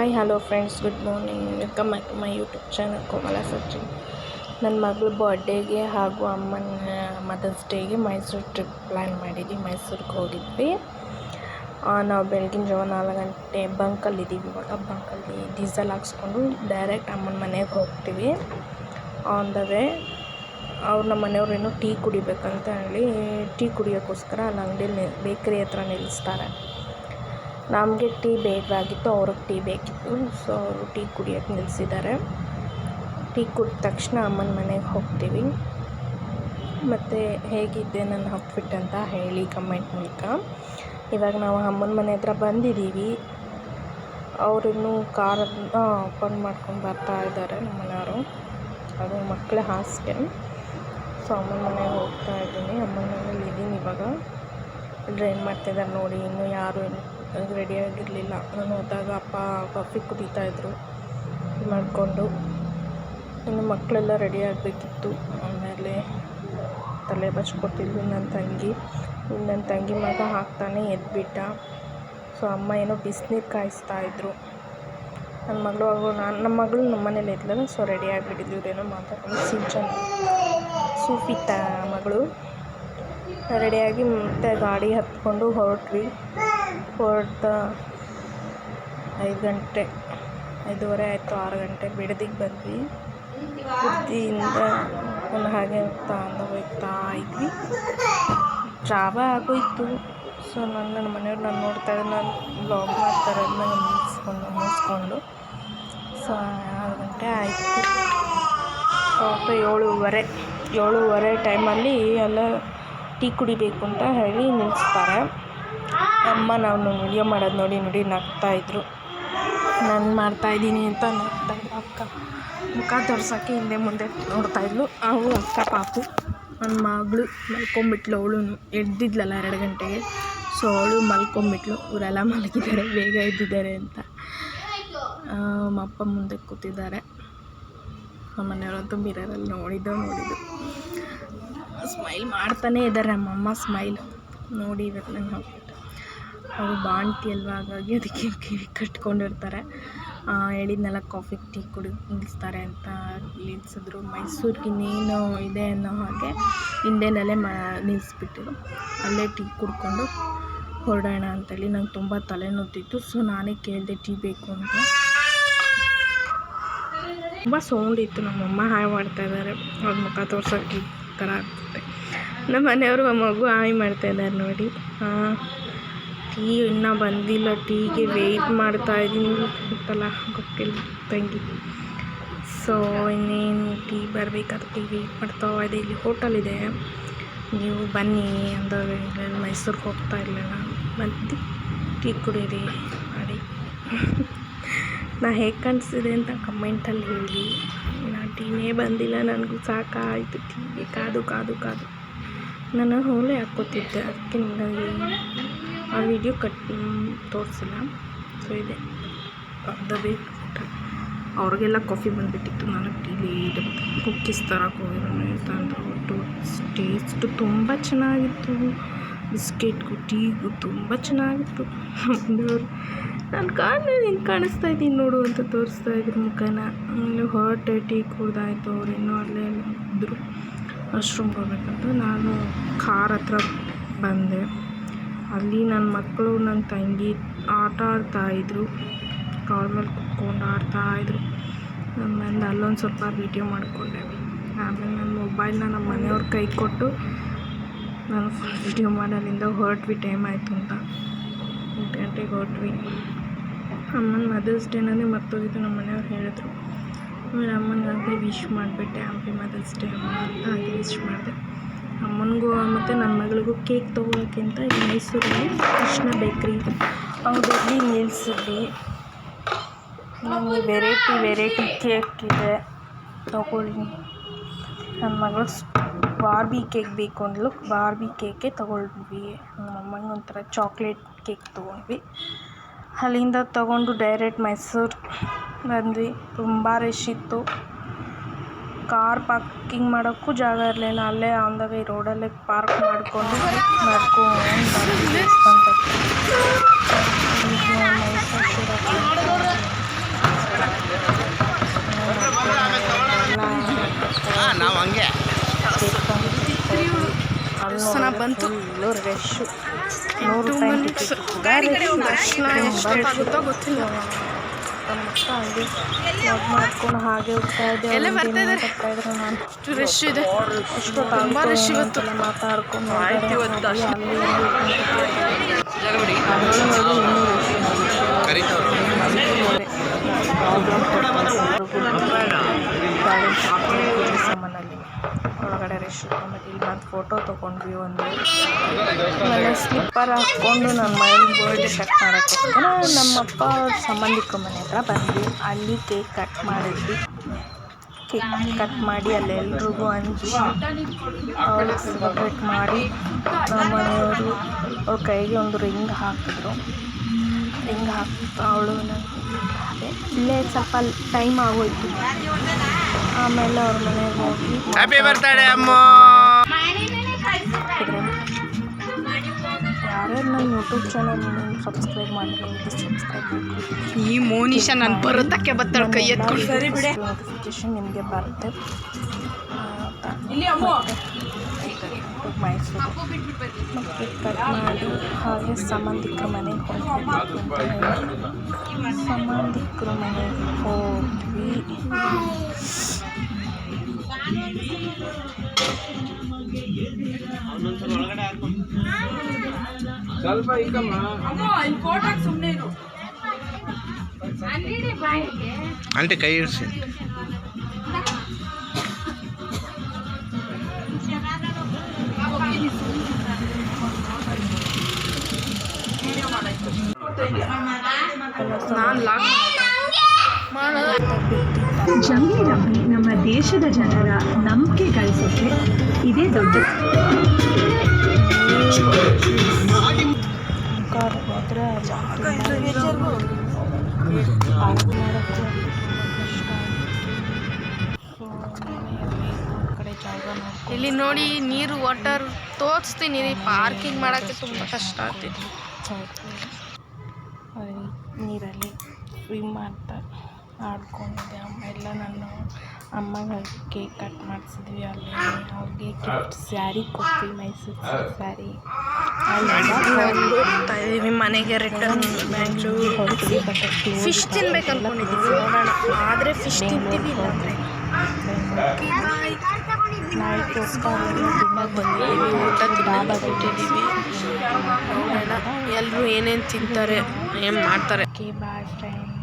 Hi hello friends, good morning. Welcome back to my YouTube channel Komala Sachin. ನನ್ನ ಮಗಳ ಬರ್ಡೇಗೆ ಹಾಗೂ ಅಮ್ಮನ ಮದರ್ಸ್ ಡೇಗೆ ಮೈಸೂರು ಟ್ರಿಪ್ ಪ್ಲ್ಯಾನ್ ಮಾಡಿದ್ವಿ. ಮೈಸೂರಿಗೆ ಹೋಗಿದ್ವಿ. ನಾವು ಬೆಳಗಿನ ಜಾವ 4 ಗಂಟೆ ಬಂಕಲ್ಲಿದ್ದೀವಿ. ಇವಾಗ ಬಂಕಲ್ಲಿ ಡೀಸೆಲ್ ಹಾಕ್ಸ್ಕೊಂಡು ಡೈರೆಕ್ಟ್ ಅಮ್ಮನ ಮನೆಗೆ ಹೋಗ್ತೀವಿ. ಆನ್ ದ ವೇ ನಮ್ಮ ಮನೆಯವ್ರೇನೋ ಟೀ ಕುಡಿಬೇಕಂತ ಹೇಳಿ ಟೀ ಕುಡಿಯೋಕ್ಕೋಸ್ಕರ ಅಲ್ಲಿ ಅಂಗಡಿಯಲ್ಲಿ ಬೇಕರಿ ಹತ್ರ ನಿಲ್ಲಿಸ್ತಾರೆ. ನಮಗೆ ಟೀ ಬೇಕಾಗಿತ್ತು, ಅವ್ರಿಗೆ ಟೀ ಬೇಕಿತ್ತು. ಸೊ ಅವರು ಟೀ ಕುಡಿಯೋಕ್ಕೆ ನಿಲ್ಲಿಸಿದ್ದಾರೆ. ಟೀ ಕುಡಿದ ತಕ್ಷಣ ಅಮ್ಮನ ಮನೆಗೆ ಹೋಗ್ತೀವಿ. ಮತ್ತು ಹೇಗಿದೆ ನನ್ನ ಔಟ್ಫಿಟ್ ಅಂತ ಹೇಳಿ ಕಮೆಂಟ್ ಮೂಲಕ. ಇವಾಗ ನಾವು ಅಮ್ಮನ ಮನೆ ಹತ್ರ ಬಂದಿದ್ದೀವಿ. ಅವರಿನ್ನೂ ಕಾರನ್ನು ಓಪನ್ ಮಾಡ್ಕೊಂಡು ಬರ್ತಾ ಇದ್ದಾರೆ ನಮ್ಮ ಮನೆಯವರು. ಅದು ಮಕ್ಕಳ ಹಾಸ್ಟೆಲ್. ಸೊ ಅಮ್ಮನ ಮನೆಗೆ ಹೋಗ್ತಾ ಇದ್ದೀನಿ. ಅಮ್ಮನ ಮನೇಲಿ ಇದ್ದೀನಿ ಇವಾಗ. ಎಲ್ಲರೂ ಏನು ಮಾಡ್ತಿದ್ದಾರೆ ನೋಡಿ. ಇನ್ನೂ ಯಾರು ರೆಡಿಯಾಗಿರಲಿಲ್ಲ. ನಾನು ಹೋದಾಗ ಅಪ್ಪ ಕಾಫಿ ಕುಡಿತಾಯಿದ್ರು ಮಾಡಿಕೊಂಡು. ಇನ್ನು ಮಕ್ಕಳೆಲ್ಲ ರೆಡಿ ಆಗಬೇಕಿತ್ತು. ಆಮೇಲೆ ತಲೆ ಬಚ್ಕೊತಿದ್ಲು ನನ್ನ ತಂಗಿ ಮಗ ಹಾಕ್ತಾನೆ ಎದ್ಬಿಟ್ಟ. ಸೊ ಅಮ್ಮ ಏನೋ ಬಿಸಿನೀರು ಕಾಯಿಸ್ತಾಯಿದ್ರು. ನಮ್ಮ ಮಗಳು ನಮ್ಮ ಮನೇಲಿ ಇದ್ಲಲ್ಲ, ಸೊ ರೆಡಿ ಆಗಿಬಿಟ್ಟಿದ್ಲು. ಇವ್ರೇನೋ ಮಾತಾಡ್ಕೊಂಡು ಸೂಫಿತಾ ಮಗಳು ರೆಡಿಯಾಗಿ ಮತ್ತೆ ಗಾಡಿ ಹತ್ಕೊಂಡು ಹೊರಟ್ವಿ. 5 ಗಂಟೆ 5:15 ಆಯಿತು. 6 ಗಂಟೆ ಬಿಡದಿಗೆ ಬಂದ್ವಿ. ಬಿಡದಿಯಿಂದ ಹಾಗೆ ಹೋಗ್ತಾ ಇದ್ವಿ. ಜಾವ ಆಗೋಯ್ತು. ಸೊ ನನ್ನ ಮನೆಯವ್ರು ನಾನು ನೋಡ್ತಾ ಇದ್ದೆ, ನಾನು ಬ್ಲಾಗ್ ಮಾಡ್ತಾರೆ ಮುಗಿಸ್ಕೊಂಡು. ಸೊ 6 ಗಂಟೆ ಆಯಿತು. ಸ್ವಲ್ಪ 7:30 ಟೈಮಲ್ಲಿ ಎಲ್ಲ ಟೀ ಕುಡಿಬೇಕು ಅಂತ ಹೇಳಿ ನಿಲ್ಲಿಸ್ತಾರೆ. ಅಮ್ಮ ನಾವು ವಿಡಿಯೋ ಮಾಡೋದು ನೋಡಿ ನಗ್ತಾಯಿದ್ರು. ನಾನು ಮಾಡ್ತಾಯಿದ್ದೀನಿ ಅಂತ ನಗ್ತಾಯಿದ್ರು. ಅಕ್ಕ ಮುಖ ತೋರ್ಸೋಕ್ಕೆ ಹಿಂದೆ ಮುಂದೆ ನೋಡ್ತಾಯಿದ್ಲು. ಅವು ಅಕ್ಕ ಪಾಪು ನನ್ನ ಮಗಳು ಮಲ್ಕೊಂಬಿಟ್ಲು. ಅವಳು ಎದ್ದಿದ್ಲಲ್ಲ 2 ಗಂಟೆಗೆ. ಸೊ ಅವಳು ಮಲ್ಕೊಂಬಿಟ್ಲು. ಇವರೆಲ್ಲ ಮಲಗಿದ್ದಾರೆ, ಬೇಗ ಎದ್ದಿದ್ದಾರೆ ಅಂತ. ಅಪ್ಪ ಮುಂದೆ ಕೂತಿದ್ದಾರೆ. ನಮ್ಮ ಮನೆಯವರಂತೂ ಮಿರರಲ್ಲಿ ನೋಡಿದ್ದು ಸ್ಮೈಲ್ ಮಾಡ್ತಾನೇ ಇದ್ದಾರೆ. ನಮ್ಮಮ್ಮ ಸ್ಮೈಲ್ ನೋಡಿ ಇವಾಗ ನಂಗೆ ಹೋಗ್ಬಿಟ್ಟು. ಅವರು ಬಾಣ್ತಿ ಅಲ್ವಾ, ಹಾಗಾಗಿ ಅದಕ್ಕೆ ಕಿವಿ ಕಟ್ಕೊಂಡಿರ್ತಾರೆ. ಹೇಳಿದ್ನೆಲ್ಲ ಕಾಫಿ ಟೀ ನಿಲ್ಲಿಸ್ತಾರೆ ಅಂತ ನಿಲ್ಲಿಸಿದ್ರು. ಮೈಸೂರಿಗೆ ಇನ್ನೇನು ಇದೆ ಅನ್ನೋ ಹಾಗೆ ಹಿಂದೆನಲ್ಲೇ ನಿಲ್ಲಿಸ್ಬಿಟ್ಟಿರು. ಅಲ್ಲೇ ಟೀ ಕುಡ್ಕೊಂಡು ಹೊರಡೋಣ ಅಂತೇಳಿ. ನಂಗೆ ತುಂಬ ತಲೆನೋತಿತ್ತು. ಸೊ ನಾನೇ ಕೇಳಿದೆ ಟೀ ಬೇಕು ಅಂತ. ತುಂಬ ಸೌಂಡ್ ಇತ್ತು. ನಮ್ಮಮ್ಮ ಹಾಯ್ ಮಾಡ್ತಾಯಿದ್ದಾರೆ. ಅವ್ರ ಮುಖ ತೋರ್ಸೋಕ್ಕೆ ಈ ಥರ ಆಗ್ತದೆ. ನಮ್ಮ ಮನೆಯವರು ಮಗು ಹಾಯ್ ಮಾಡ್ತಾಯಿದ್ದಾರೆ ನೋಡಿ. ಟೀ ಇನ್ನೂ ಬಂದಿಲ್ಲ. ಟೀಗೆ ವೆಯ್ಟ್ ಮಾಡ್ತಾಯಿದ್ದೀನಿ. ಗೊತ್ತಲ್ಲ, ಗೊತ್ತಿಲ್ಲ ತಂಗಿ. ಸೊ ಇನ್ನೇನು ಟೀ ಬರಬೇಕಾದ್ರೆ ಟೀ ವೆಯ್ಟ್ ಮಾಡ್ತಾ ಇದೆ. ಇಲ್ಲಿ ಹೋಟೆಲ್ ಇದೆ, ನೀವು ಬನ್ನಿ ಅಂದರೆ ಮೈಸೂರಿಗೆ ಹೋಗ್ತಾ ಇರಲಿಲ್ಲ ಬಂದು ಟೀ ಕುಡೀರಿ ಮಾಡಿ. ನಾ ಹೇಗೆ ಕಾಣಿಸ್ತಿದೆ ಅಂತ ಕಮೆಂಟಲ್ಲಿ ಹೇಳಿ. ಟೀನೇ ಬಂದಿಲ್ಲ, ನನಗೂ ಸಾಕಾಯಿತು ಟೀಗೆ ಕಾದು. ನಾನು ಹೋಲೆ ಹಾಕ್ಕೋತಿದ್ದೆ, ಅದಕ್ಕೆ ನನಗೆ ಆ ವಿಡಿಯೋ ತೋರಿಸಿಲ್ಲ. ಸೊ ಇದೆ ಅರ್ಧವೇ ಅವ್ರಿಗೆಲ್ಲ ಕಾಫಿ ಬಂದುಬಿಟ್ಟಿತ್ತು. ನನಗೆ ಟೀ ಲೇಟ್ ಕುಕ್ಕೀಸ್ ತರಕ್ಕೆ ಹೋಗಿರೋ ತಂದರು. ಟೇಸ್ಟು ತುಂಬ ಚೆನ್ನಾಗಿತ್ತು. ಬಿಸ್ಕೆಟ್ಗೂ ಟೀಗೂ ತುಂಬ ಚೆನ್ನಾಗಿತ್ತು. ನಾನು ಹಿಂಗೆ ಕಾಣಿಸ್ತಾ ಇದ್ದೀನಿ ನೋಡು ಅಂತ ತೋರಿಸ್ತಾ ಇದ್ರು ಮುಖನ. ಆಮೇಲೆ ಹೊರಟೆ, ಟೀ ಕುಡ್ದಾಯ್ತು. ಅವ್ರು ಇನ್ನೂ ಅಲ್ಲೇ ಇದ್ದರು ವಾಶ್ರೂಮ್ಗೆ ಹೋಗ್ಬೇಕಂತ. ನಾನು ಕಾರ್ ಹತ್ರ ಬಂದೆ. ಅಲ್ಲಿ ನನ್ನ ಮಕ್ಕಳು ನನ್ನ ತಂಗಿ ಆಟ ಆಡ್ತಾಯಿದ್ರು. ಕಾರ್ ಮೇಲೆ ಕುತ್ಕೊಂಡು ಆಡ್ತಾಯಿದ್ರು. ನಾನು ಅಲ್ಲೊಂದು ಸ್ವಲ್ಪ ವೀಡಿಯೋ ಮಾಡಿಕೊಂಡೆ. ಆಮೇಲೆ ನನ್ನ ಮೊಬೈಲ್ನ ನಮ್ಮ ಮನೆಯವ್ರ ಕೈ ಕೊಟ್ಟು ನಾನು ಫುಲ್ ವೀಡಿಯೋ ಮಾಡೋದ್ರಿಂದ ಹೊರಟ್ವಿ. ಟೈಮ್ ಆಯಿತು ಅಂತ 8 ಗಂಟೆಗೆ ಹೊರಟ್ವಿ. ಅಮ್ಮನ ಮದರ್ಸ್ ಡೇನೇ ಮರ್ತೋಗಿದ್ದು. ನಮ್ಮ ಮನೆಯವ್ರು ಹೇಳಿದ್ರು. ಆಮೇಲೆ ಅಮ್ಮನಿಗೆ ವಿಶ್ ಮಾಡಿಬಿಟ್ಟೆ, ಹ್ಯಾಪಿ ಮದರ್ಸ್ ಡೇ ಅಮ್ಮ ಅಂತ ಹಾಗೆ ವಿಶ್ ಮಾಡಿದೆ. ಅಮ್ಮನಿಗೂ ಮತ್ತು ನನ್ನ ಮಗಳಿಗೂ ಕೇಕ್ ತೊಗೊಳಕ್ಕೆ ಅಂತ ಇಲ್ಲಿ ಮೈಸೂರಲ್ಲಿ ಕೃಷ್ಣ ಬೇಕ್ರಿ ಅವ್ರಲ್ಲಿ ನಿಲ್ಲಿಸಿದ್ವಿ. ನಮಗೆ ವೆರೈಟಿ ಕೇಕ್ ಇದೆ, ತೊಗೊಳ್ಳಿ. ನನ್ನ ಮಗಳು ಬಾರ್ಬಿ ಕೇಕ್ ಬೇಕು ಅಂದ್ಲು. ಬಾರ್ಬಿ ಕೇಕೆ ತೊಗೊಂಡ್ವಿ. ನಮ್ಮ ಅಮ್ಮನಿಗೆ ಒಂಥರ ಚಾಕ್ಲೇಟ್ ಕೇಕ್ ತೊಗೊಂಡ್ವಿ. ಅಲ್ಲಿಂದ ತೊಗೊಂಡು ಡೈರೆಕ್ಟ್ ಮೈಸೂರು ಬಂದ್ವಿ. ತುಂಬ ರಶ್ ಇತ್ತು. ಕಾರ್ ಪಾರ್ಕಿಂಗ್ ಮಾಡೋಕ್ಕೂ ಜಾಗ ಇರಲಿಲ್ಲ. ಅಲ್ಲೇ ಆನ್ ದ ವೇ ರೋಡಲ್ಲೇ ಪಾರ್ಕ್ ಮಾಡಿಕೊಂಡು ನಡ್ಕೊಂಡು ಬಂದ್ವಿ ದೇವಸ್ಥಾನಕ್ಕೆ. ದರ್ಶನ ಬಂತು. Full rush. 2 ಮಿನಿಟ್ಸ್ ದರ್ಶನ ಎಷ್ಟೊತ್ತಾಗುತ್ತೋ ಗೊತ್ತಿಲ್ಲ. ಮತ್ತು ಹಂಗೆ ವಾಕ್ ಮಾಡ್ಕೊಂಡು ಹಾಗೆ ಹೋಗ್ತಾ ಇದ್ದೆ. ಎಲ್ಲ ಬರ್ತಾ ಇದ್ದಾರೆ. ಬರ್ತಾ ಇದ್ರು ನಾನು ಅಷ್ಟು ರಶ್ ಇದೆ, ಎಷ್ಟೊತ್ತು ತುಂಬ ರಶ್ ಇವತ್ತು. ಮಾತಾಡ್ಕೊಂಡು ಆಯ್ತು ಇವತ್ತು ಅಷ್ಟೇ. ಸಾಮಾನಲ್ಲಿ ಒಳಗಡೆ ರಶ್ ಇಟ್ಕೊಂಡ್ಬಿಟ್ಟು ಇಲ್ಲಿ ಬಂದು ಫೋಟೋ ತೊಗೊಂಡ್ವಿ. ಒಂದು ಆಮೇಲೆ ಸ್ಲಿಪ್ಪರ್ ಹಾಕ್ಕೊಂಡು ನನ್ನ ಮೈಂಡ್ ಬರ್ಡೇ ಕಟ್ ಮಾಡೋಕ್ಕೋಸ್ಕರ ನಮ್ಮಪ್ಪ ಸಂಬಂಧಿಕರ ಮನೆ ಹತ್ರ ಬಂದ್ವಿ. ಅಲ್ಲಿ ಕೇಕ್ ಕಟ್ ಮಾಡಿದ್ವಿ. ಕೇಕ್ ಕಟ್ ಮಾಡಿ ಅಲ್ಲೆಲ್ರಿಗೂ ಹಂಚಿ ಅವಳಿಗೆ ಸೆಲೆಬ್ರೇಟ್ ಮಾಡಿ ನಮ್ಮ ಮನೆಯವರು ಅವ್ರ ಕೈಗೆ ಒಂದು ರಿಂಗ್ ಹಾಕಿದ್ರು. ರಿಂಗ್ ಹಾಕ್ಬಿಟ್ಟು ಅವಳು ಅದೇ ಇಲ್ಲೇ ಸ್ವಲ್ಪ ಟೈಮ್ ಆಗೋಯ್ತು. ಆಮೇಲೆ ಅವ್ರ ಮನೆಗೆ ಹೋಗಿ ಹ್ಯಾಪಿ ಬರ್ತಡೇ ಅಮ್ಮ. ಯಾರ್ಯಾರು ನನ್ನ ಯೂಟ್ಯೂಬ್ ಚಾನಲ್ ಸಬ್ಸ್ಕ್ರೈಬ್ ಮಾಡಿದ್ರೆ ಸಬ್ಸ್ಕ್ರೈಬ್ ಮಾಡಿ. ಈ ಮೋನಿಶಾ ನಾನು ಬರೋದಕ್ಕೆ ಬರ್ತಾಳೆ ಕೈ ಎತ್ಕೊಂಡು. ಸರಿ ಬಿಡಿ, ನೋಟಿಫಿಕೇಶನ್ ನಿಮಗೆ ಬರುತ್ತೆ. ಮೈಸೂರು ಕೇಕ್ ಕಟ್ ಮಾಡಿ ಹಾಗೆ ಸಂಬಂಧಿಕರ ಮನೆಗೆ ಹೋಗ್ತೀವಿ. ಸಂಬಂಧಿಕರ ಮನೆಗೆ ಹೋದ್ವಿ. ಸ್ವಲ್ಪ ಆಂಟಿ ಕೈ ಇರಿಸಿ. ನಾನು ಲಾಕ್ ಜಮೀರಮ್ಮಿ ನಮ್ಮ ದೇಶದ ಜನರ ನಂಬಿಕೆ ಗಳಿಸೋಕ್ಕೆ ಇದೇ ದೊಡ್ಡ ಇಲ್ಲಿ ನೋಡಿ ನೀರು ವಾಟರ್ ತೋರಿಸ್ತೀನಿ. ಪಾರ್ಕಿಂಗ್ ಮಾಡೋಕ್ಕೆ ತುಂಬ ಕಷ್ಟ ಆಗ್ತಿದೆ. ನೀರಲ್ಲಿ ಸ್ವಿಮ್ ಮಾಡ್ತಾ ಆಡ್ಕೊಂಡಿದ್ದೆ. ಆಮೇಲೆ ನಾನು ಅಮ್ಮಗೆ ಕೇಕ್ ಕಟ್ ಮಾಡಿಸಿದ್ವಿ. ಅಲ್ಲಿ ಅವ್ರಿಗೆ ಗಿಫ್ಟ್ ಸ್ಯಾರಿ ಕೊಟ್ವಿ, ಮೈಸೂರು ಸ್ಯಾರಿ. ಹೋಗ್ತಾ ಇದ್ದೀವಿ ಮನೆಗೆ ರಿಟರ್ನ್. ಬ್ಯಾಂಗ್ಳೂರು ಹೊರಟಿದ್ವಿ. ಬಟ್ ಫಿಶ್ ತಿನ್ಬೇಕು ಅಂದ್ಕೊಂಡಿದ್ದೀವಿ, ನೋಡೋಣ. ಆದರೆ ಫಿಶ್ ತಿಂತೀವಿ ಇಲ್ಲಾಂದರೆ ನೈಟ್ಗೋಸ್ಕರ ತಿನ್ನಕ್ಕೆ ಬಂದಿದ್ದೀವಿ. ಊಟ ತಿನ್ನಕ್ಕೆ ಬಿಟ್ಟಿದ್ದೀವಿ. ನೋಡೋಣ ಎಲ್ಲರೂ ಏನೇನು ತಿಂತಾರೆ, ಏನು ಮಾಡ್ತಾರೆ. Boy friend.